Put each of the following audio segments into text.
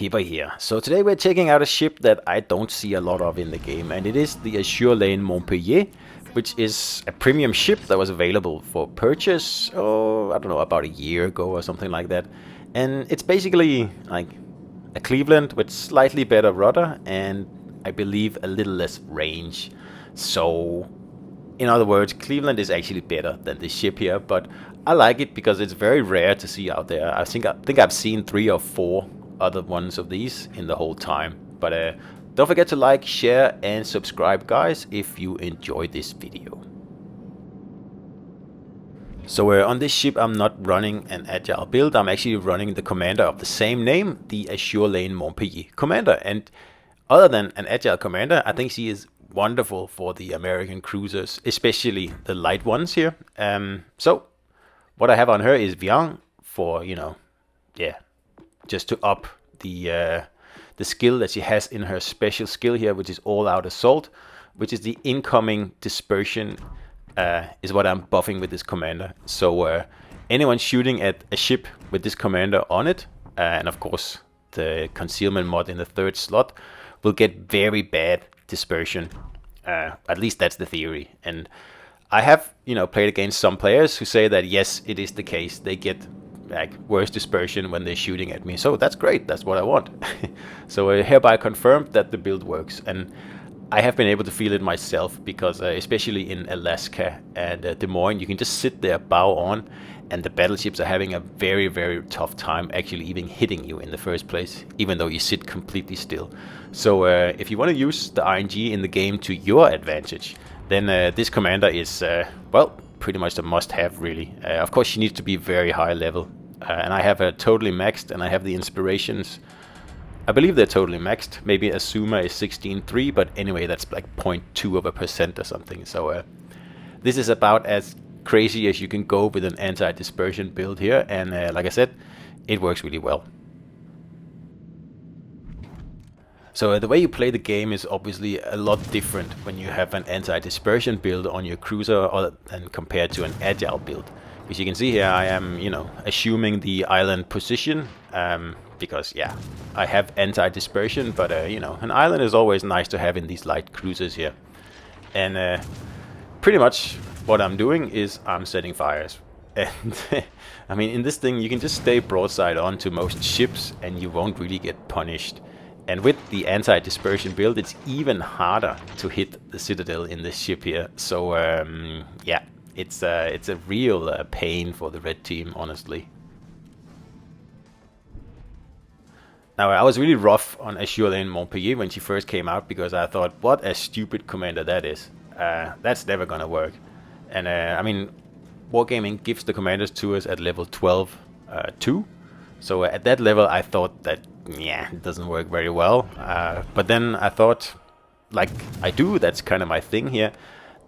Pippa here. So today we're checking out a ship that I don't see a lot of in the game, and it is the Azur lane Montpellier, which is a premium ship that was available for purchase, oh, I don't know, about a year ago or something like that. And it's basically like a Cleveland with slightly better rudder and I believe a little less range. So in other words, Cleveland is actually better than this ship here, but I like it because it's very rare to see out there. I think I've seen 3 or 4 other ones of these in the whole time. But don't forget to like, share and subscribe, guys, if you enjoy this video. So on this ship I'm not running an agile build, I'm actually running the commander of the same name, the Azur lane Montpellier commander. And other than an agile commander, I think she is wonderful for the American cruisers, especially the light ones here. So what I have on her is Vian for, just to up the skill that she has in her special skill here, which is all out assault, which is the incoming dispersion, is what I'm buffing with this commander. So anyone shooting at a ship with this commander on it, and of course the concealment mod in the 3rd slot, will get very bad dispersion. At least that's the theory. And I have, played against some players who say that yes, it is the case. They get like worse dispersion when they're shooting at me. So that's great. That's what I want. So hereby confirmed that the build works. And I have been able to feel it myself because especially in Alaska and Des Moines, you can just sit there, bow on, and the battleships are having a very, very tough time actually even hitting you in the first place, even though you sit completely still. So if you want to use the RNG in the game to your advantage, then this commander is, well, pretty much a must-have, really. Of course, she needs to be very high level. And I have her totally maxed, and I have the inspirations. I believe they're totally maxed. Maybe Azuma is 16.3, but anyway, that's like 0.2% or something. So this is about as crazy as you can go with an anti-dispersion build here. And like I said, it works really well. So the way you play the game is obviously a lot different when you have an anti-dispersion build on your cruiser than compared to an agile build. As you can see here, I am, assuming the island position, because yeah, I have anti-dispersion, but an island is always nice to have in these light cruisers here. And pretty much what I'm doing is I'm setting fires. And I mean, in this thing you can just stay broadside on to most ships and you won't really get punished. And with the anti-dispersion build, it's even harder to hit the citadel in this ship here. So yeah, it's a real pain for the red team, honestly. Now, I was really rough on Azur lane Montpellier when she first came out because I thought, what a stupid commander that is. That's never gonna work. And I mean, Wargaming gives the commanders to us at level 12 2. So at that level I thought that, yeah, it doesn't work very well. But then I thought, like I do, that's kind of my thing here.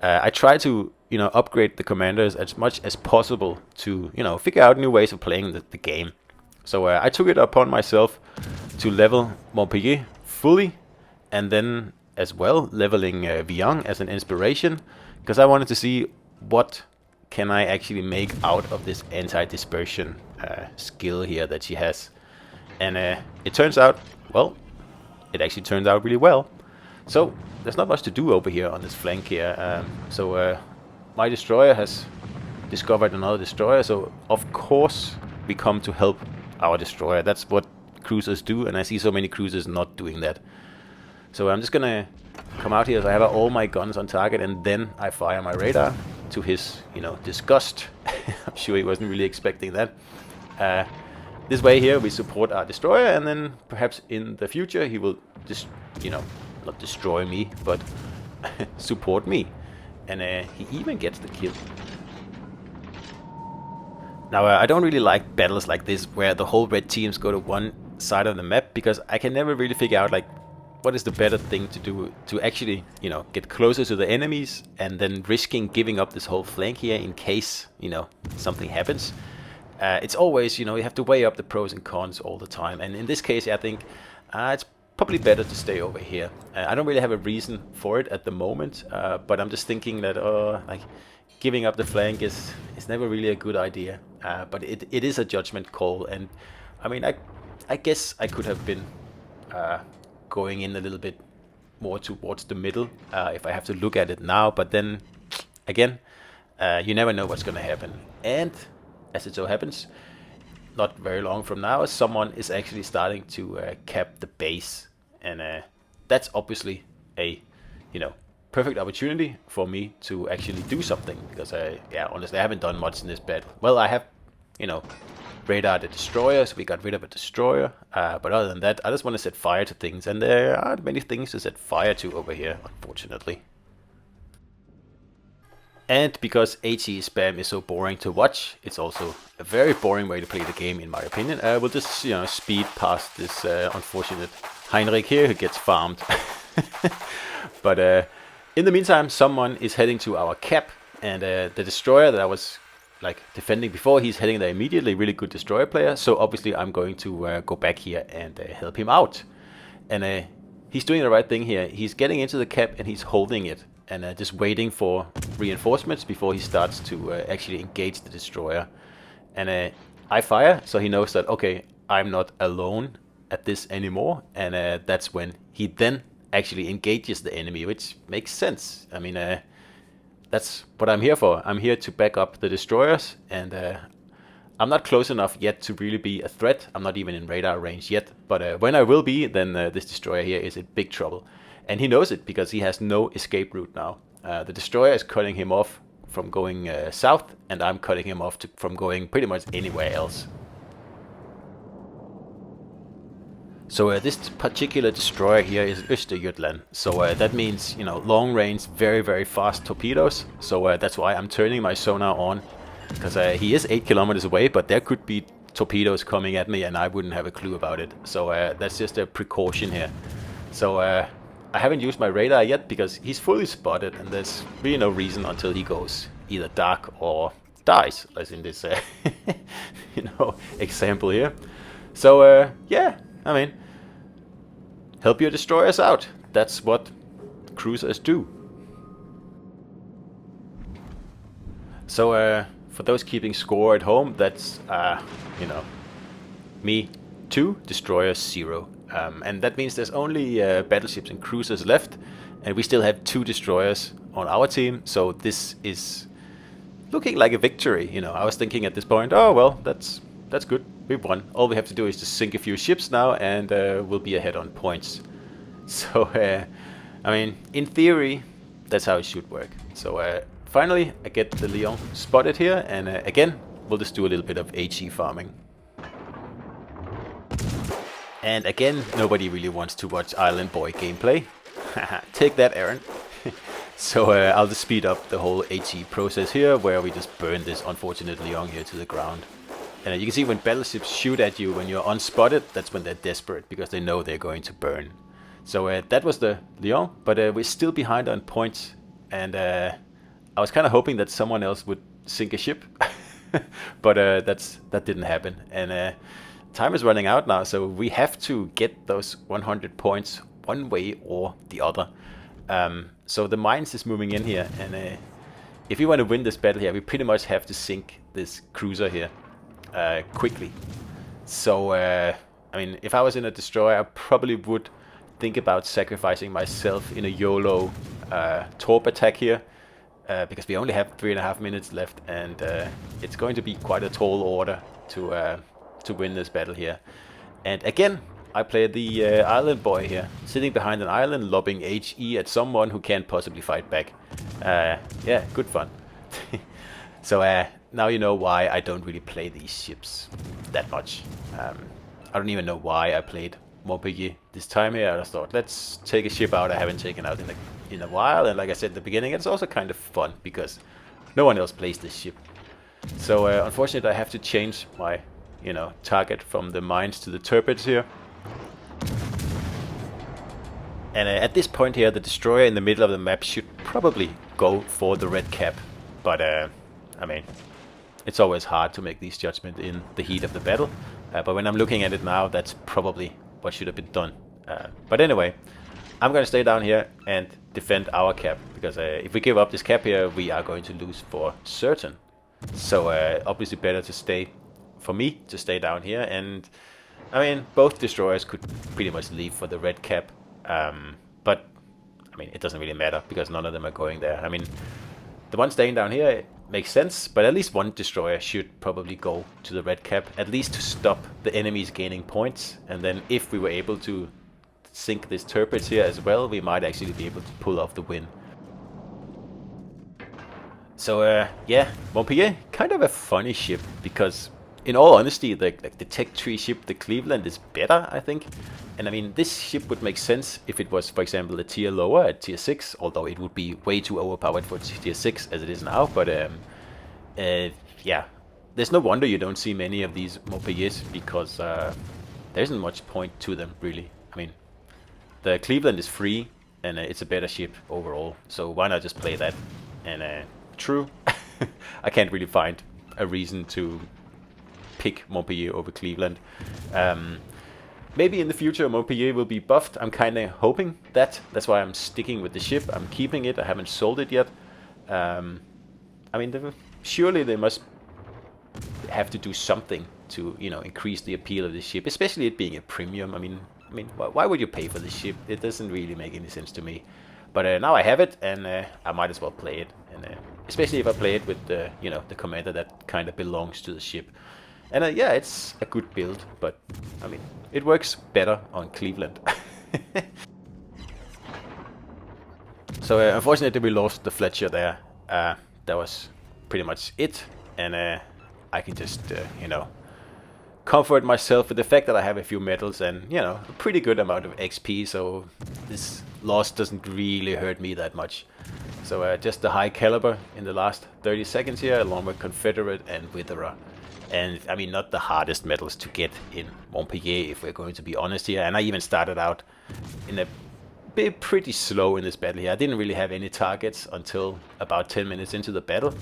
I try to, upgrade the commanders as much as possible to, figure out new ways of playing the game. So I took it upon myself to level Montpellier fully, and then as well leveling Vian as an inspiration, because I wanted to see what can I actually make out of this anti-dispersion skill here that she has. And it turns out, well, it actually turned out really well. So there's not much to do over here on this flank here. So my destroyer has discovered another destroyer, so of course we come to help our destroyer. That's what cruisers do, and I see so many cruisers not doing that. So I'm just gonna come out here, so I have all my guns on target, and then I fire my radar to his, disgust. I'm sure he wasn't really expecting that. This way here we support our destroyer, and then perhaps in the future he will just, not destroy me, but support me. And he even gets the kill. Now I don't really like battles like this where the whole red teams go to one side of the map, because I can never really figure out like what is the better thing to do to actually, get closer to the enemies and then risking giving up this whole flank here in case, something happens. It's always, you have to weigh up the pros and cons all the time. And in this case, I think it's probably better to stay over here. I don't really have a reason for it at the moment, but I'm just thinking that, like, giving up the flank is never really a good idea. But it is a judgment call, and I mean, I guess I could have been going in a little bit more towards the middle if I have to look at it now. But then again, you never know what's going to happen. And as it so happens, not very long from now, someone is actually starting to cap the base, and that's obviously a perfect opportunity for me to actually do something, because honestly I haven't done much in this battle. Well, I have radar the destroyers, we got rid of a destroyer, but other than that I just want to set fire to things, and there aren't many things to set fire to over here, unfortunately. And because HE spam is so boring to watch, it's also a very boring way to play the game, in my opinion. We'll just speed past this unfortunate Heinrich here who gets farmed. But in the meantime, someone is heading to our cap, and the destroyer that I was defending before, he's heading there immediately. Really good destroyer player, so obviously I'm going to go back here and help him out. And he's doing the right thing here. He's getting into the cap and he's holding it, and just waiting for reinforcements before he starts to actually engage the destroyer. And I fire, so he knows that, okay, I'm not alone at this anymore, and that's when he then actually engages the enemy, which makes sense. I mean, that's what I'm here for. I'm here to back up the destroyers, and I'm not close enough yet to really be a threat. I'm not even in radar range yet, but when I will be, then this destroyer here is in big trouble. And he knows it, because he has no escape route now. The destroyer is cutting him off from going south, and I'm cutting him off from going pretty much anywhere else. So this particular destroyer here is Östergötland. So that means, long range, very, very fast torpedoes. So that's why I'm turning my sonar on, because he is 8 kilometers away, but there could be torpedoes coming at me and I wouldn't have a clue about it. So that's just a precaution here. So I haven't used my radar yet, because he's fully spotted, and there's really no reason until he goes either dark or dies, as in this example here. So yeah, I mean, help your destroyers out. That's what cruisers do. So for those keeping score at home, that's me 2, destroyers 0. And that means there's only battleships and cruisers left, and we still have 2 destroyers on our team, so this is looking like a victory. I was thinking at this point, oh well, that's good, we've won. All we have to do is just sink a few ships now, and we'll be ahead on points. So I mean, in theory, that's how it should work. So finally I get the Leon spotted here, and again we'll just do a little bit of HE farming. And again, nobody really wants to watch Island Boy gameplay. Take that, Aaron. So I'll just speed up the whole HE process here, where we just burn this unfortunate Leon here to the ground. And you can see when battleships shoot at you when you're unspotted, that's when they're desperate, because they know they're going to burn. So that was the Leon, but we're still behind on points. And I was kind of hoping that someone else would sink a ship, but that didn't happen. And time is running out now, so we have to get those 100 points one way or the other. So the mines is moving in here, and if we want to win this battle here, we pretty much have to sink this cruiser here quickly. So I mean, if I was in a destroyer, I probably would think about sacrificing myself in a YOLO torp attack here, because we only have 3.5 minutes left, and it's going to be quite a tall order to win this battle here. And again, I play the island boy here, sitting behind an island, lobbing HE at someone who can't possibly fight back. Yeah, good fun. So now you know why I don't really play these ships that much. I don't even know why I played Montpellier this time here. I just thought, let's take a ship out I haven't taken out in a while. And like I said at the beginning, it's also kind of fun because no one else plays this ship. So unfortunately, I have to change my target from the mines to the turrets here. And at this point here, the destroyer in the middle of the map should probably go for the red cap. But I mean, it's always hard to make these judgments in the heat of the battle. But when I'm looking at it now, that's probably what should have been done. But anyway, I'm going to stay down here and defend our cap. Because if we give up this cap here, we are going to lose for certain. So obviously better to stay, for me, to stay down here and I mean, both destroyers could pretty much leave for the red cap, but I mean, it doesn't really matter because none of them are going there. I mean, the one staying down here makes sense, but at least one destroyer should probably go to the red cap, at least to stop the enemies gaining points. And then if we were able to sink this turret here as well, we might actually be able to pull off the win. So yeah, Montpellier, kind of a funny ship, because in all honesty, the tech tree ship, the Cleveland, is better, I think. And I mean, this ship would make sense if it was, for example, a tier lower at tier 6, although it would be way too overpowered for tier 6 as it is now. But yeah, there's no wonder you don't see many of these Montpelliers, because there isn't much point to them, really. I mean, the Cleveland is free, and it's a better ship overall, so why not just play that? And true, I can't really find a reason to pick Montpellier over Cleveland. Maybe in the future Montpellier will be buffed. I'm kind of hoping that. That's why I'm sticking with the ship. I'm keeping it. I haven't sold it yet. I mean, surely they must have to do something to, you know, increase the appeal of the ship, especially it being a premium. I mean, why would you pay for this ship? It doesn't really make any sense to me. But now I have it, and I might as well play it. And especially if I play it with the, you know, the commander that kind of belongs to the ship. And yeah, it's a good build, but I mean, it works better on Cleveland. So unfortunately, we lost the Fletcher there. That was pretty much it, and I can just, you know, comfort myself with the fact that I have a few medals and, you know, a pretty good amount of XP, so this loss doesn't really hurt me that much. So just the high caliber in the last 30 seconds here, along with Confederate and Witherer. And I mean, not the hardest medals to get in Montpellier, if we're going to be honest here. And I even started out in a bit pretty slow in this battle here. I didn't really have any targets until about 10 minutes into the battle.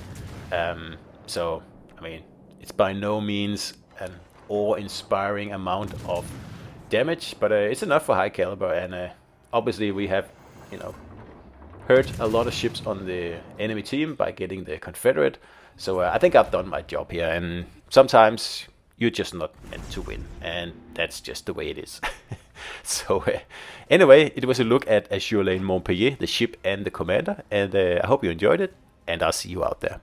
So, I mean, it's by no means an awe-inspiring amount of damage, but it's enough for high caliber. And obviously we have, you know, hurt a lot of ships on the enemy team by getting the Confederate. So I think I've done my job here, and sometimes you're just not meant to win, and that's just the way it is. So anyway, it was a look at Azur Lane Montpellier, the ship and the commander, and I hope you enjoyed it, and I'll see you out there.